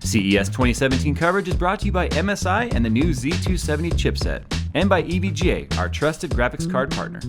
CES 2017 coverage is brought to you by MSI and the new Z270 chipset, and by EVGA, our trusted graphics card partner.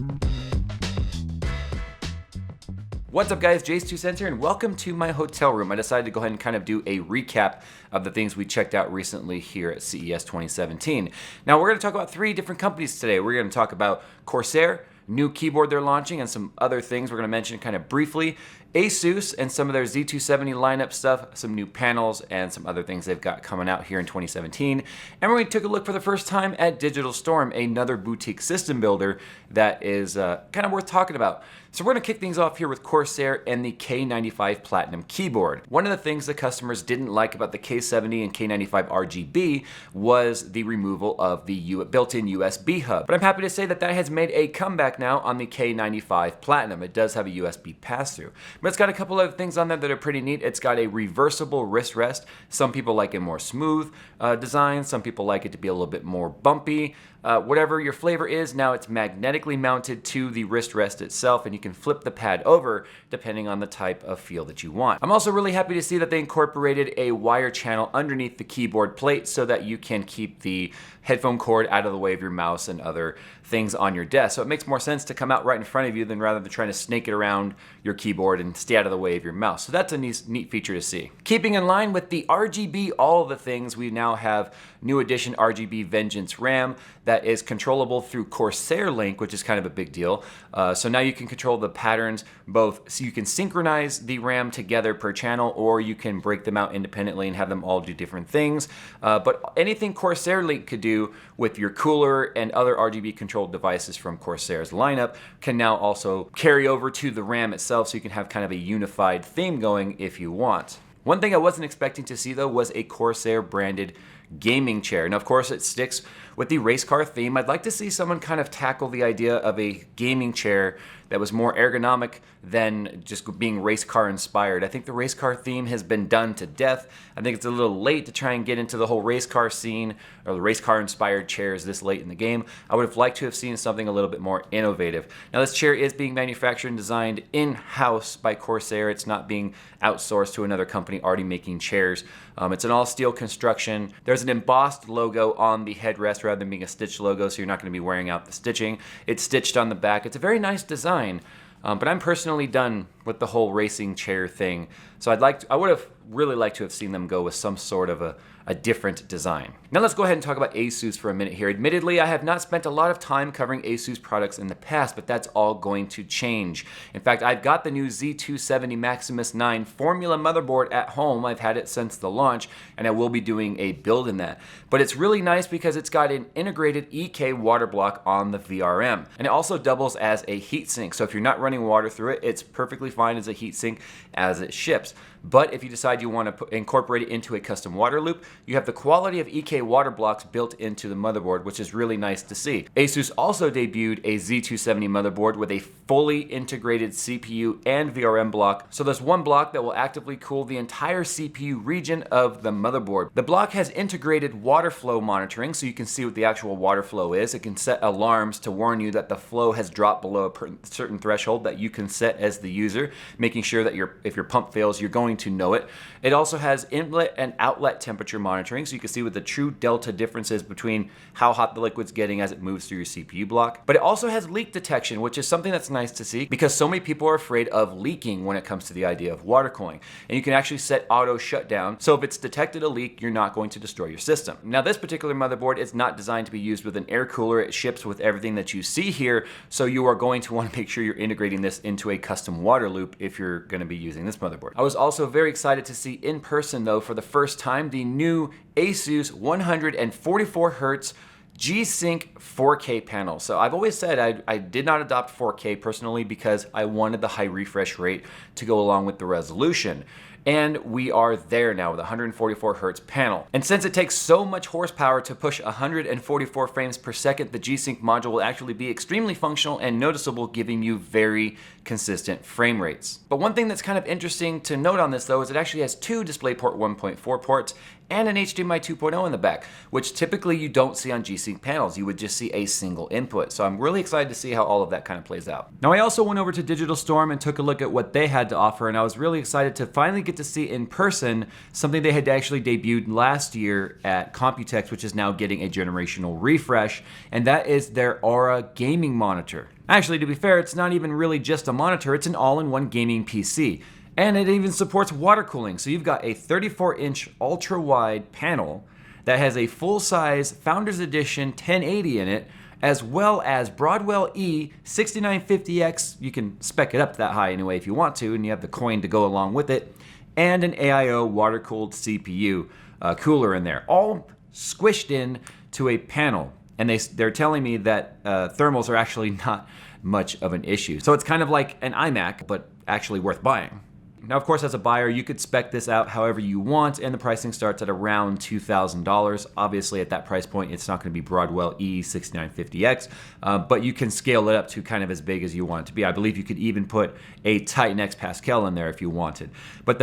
What's up guys, JayzTwoCents here, and welcome to my hotel room. I decided to go ahead and kind of do a recap of the things we checked out recently here at CES 2017. Now we're going to talk about three different companies today. We're going to talk about Corsair, new keyboard they're launching, and some other things we're going to mention kind of briefly. ASUS and some of their Z270 lineup stuff, some new panels, and some other things they've got coming out here in 2017. And we're going to take a look for the first time at Digital Storm, another boutique system builder that is kind of worth talking about. So we're going to kick things off here with Corsair and the K95 Platinum keyboard. One of the things the customers didn't like about the K70 and K95 RGB was the removal of the built-in USB hub. But I'm happy to say that that has made a comeback now on the K95 Platinum. It does have a USB pass-through. But it's got a couple other things on there that are pretty neat. It's got a reversible wrist rest. Some people like a more smooth design. Some people like it to be a little bit more bumpy. Whatever your flavor is, now it's magnetically mounted to the wrist rest itself, and you can flip the pad over depending on the type of feel that you want. I'm also really happy to see that they incorporated a wire channel underneath the keyboard plate so that you can keep the headphone cord out of the way of your mouse and other things on your desk. So it makes more sense to come out right in front of you than rather than trying to snake it around your keyboard and stay out of the way of your mouse. So that's a neat feature to see. Keeping in line with the RGB, all of the things, we now have new edition RGB Vengeance RAM that is controllable through Corsair Link, which is kind of a big deal. So now you can control the patterns both, so you can synchronize the RAM together per channel, or you can break them out independently and have them all do different things. But anything Corsair Link could do with your cooler and other RGB controlled devices from Corsair's lineup can now also carry over to the RAM itself, so you can have kind of a unified theme going if you want. One thing I wasn't expecting to see though was a Corsair branded gaming chair. Now of course it sticks with the race car theme. I'd like to see someone kind of tackle the idea of a gaming chair that was more ergonomic than just being race car inspired. I think the race car theme has been done to death. I think it's a little late to try and get into the whole race car scene or the race car inspired chairs this late in the game. I would have liked to have seen something a little bit more innovative. Now this chair is being manufactured and designed in-house by Corsair. It's not being outsourced to another company already making chairs. It's an all steel construction. There's an embossed logo on the headrest rather than being a stitched logo, so you're not going to be wearing out the stitching. It's stitched on the back. It's a very nice design. But I'm personally done with the whole racing chair thing. So I would have really liked to have seen them go with some sort of a different design. Now let's go ahead and talk about ASUS for a minute here. Admittedly, I have not spent a lot of time covering ASUS products in the past, but that's all going to change. In fact, I've got the new Z270 Maximus 9 Formula motherboard at home. I've had it since the launch, and I will be doing a build in that. But it's really nice because it's got an integrated EK water block on the VRM, and it also doubles as a heatsink. So if you're not running water through it, it's perfectly fine as a heatsink as it ships. But if you decide you want to incorporate it into a custom water loop, you have the quality of EK water blocks built into the motherboard, which is really nice to see. ASUS also debuted a Z270 motherboard with a fully integrated CPU and VRM block. So there's one block that will actively cool the entire CPU region of the motherboard. The block has integrated water flow monitoring, so you can see what the actual water flow is. It can set alarms to warn you that the flow has dropped below a certain threshold that you can set as the user, making sure that if your pump fails, you're going to know it. It also has inlet and outlet temperature monitoring, so you can see what the true delta difference is between how hot the liquid's getting as it moves through your CPU block. But it also has leak detection, which is something that's nice to see because so many people are afraid of leaking when it comes to the idea of water cooling. And you can actually set auto shutdown, so if it's detected a leak, you're not going to destroy your system. Now this particular motherboard is not designed to be used with an air cooler. It ships with everything that you see here, so you are going to want to make sure you're integrating this into a custom water loop if you're going to be using this motherboard. I was also very excited to see in person though for the first time the new ASUS 144Hz GSync 4K panel. So I've always said I did not adopt 4K personally because I wanted the high refresh rate to go along with the resolution. And we are there now with a 144 Hz panel. And since it takes so much horsepower to push 144 frames per second, the G-Sync module will actually be extremely functional and noticeable, giving you very consistent frame rates. But one thing that's kind of interesting to note on this though is it actually has two DisplayPort 1.4 ports and an HDMI 2.0 in the back, which typically you don't see on G-Sync panels. You would just see a single input. So I'm really excited to see how all of that kind of plays out. Now I also went over to Digital Storm and took a look at what they had to offer, and I was really excited to finally get get to see in person something they had actually debuted last year at Computex, which is now getting a generational refresh, and that is their Aura gaming monitor. Actually, to be fair, it's not even really just a monitor, it's an all-in-one gaming PC. And it even supports water cooling, so you've got a 34-inch ultra-wide panel that has a full-size Founders Edition 1080 in it, as well as Broadwell E 6950X. You can spec it up that high anyway if you want to, and you have the coin to go along with it, and an AIO water-cooled CPU cooler in there, all squished in to a panel. And they're telling me that thermals are actually not much of an issue. So it's kind of like an iMac, but actually worth buying. Now, of course, as a buyer, you could spec this out however you want, and the pricing starts at around $2,000. Obviously, at that price point, it's not going to be Broadwell E 6950X, but you can scale it up to kind of as big as you want it to be. I believe you could even put a Titan X Pascal in there if you wanted. But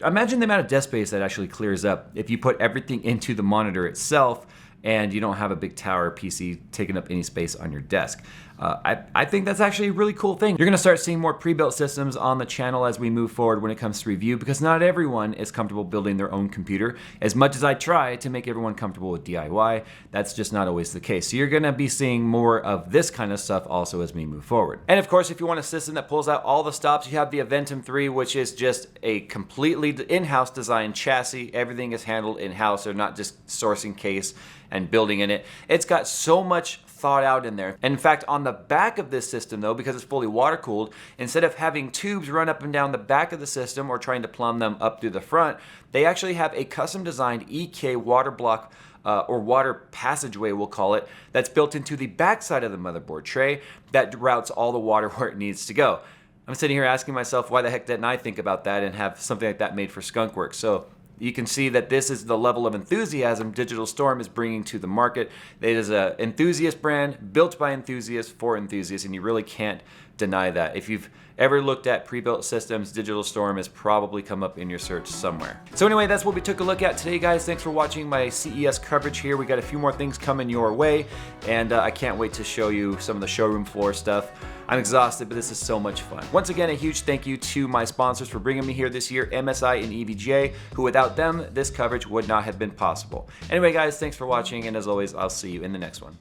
imagine the amount of desk space that actually clears up if you put everything into the monitor itself and you don't have a big tower PC taking up any space on your desk. I think that's actually a really cool thing. You're gonna start seeing more pre-built systems on the channel as we move forward when it comes to review, because not everyone is comfortable building their own computer. As much as I try to make everyone comfortable with DIY, that's just not always the case. So you're gonna be seeing more of this kind of stuff also as we move forward. And of course, if you want a system that pulls out all the stops, you have the Aventum 3, which is just a completely in-house designed chassis. Everything is handled in-house. They're not just sourcing case and building in it. It's got so much thought out in there. And in fact, on the back of this system though, because it's fully water cooled, instead of having tubes run up and down the back of the system or trying to plumb them up through the front, they actually have a custom designed EK water block or water passageway, we'll call it, that's built into the back side of the motherboard tray that routes all the water where it needs to go. I'm sitting here asking myself, why the heck didn't I think about that and have something like that made for Skunkworks? So you can see that this is the level of enthusiasm Digital Storm is bringing to the market. It is an enthusiast brand, built by enthusiasts for enthusiasts, and you really can't deny that. If you've ever looked at pre-built systems, Digital Storm has probably come up in your search somewhere. So anyway, that's what we took a look at today, guys. Thanks for watching my CES coverage here. We got a few more things coming your way, and I can't wait to show you some of the showroom floor stuff. I'm exhausted, but this is so much fun. Once again, a huge thank you to my sponsors for bringing me here this year, MSI and EVGA, who without them, this coverage would not have been possible. Anyway, guys, thanks for watching, and as always, I'll see you in the next one.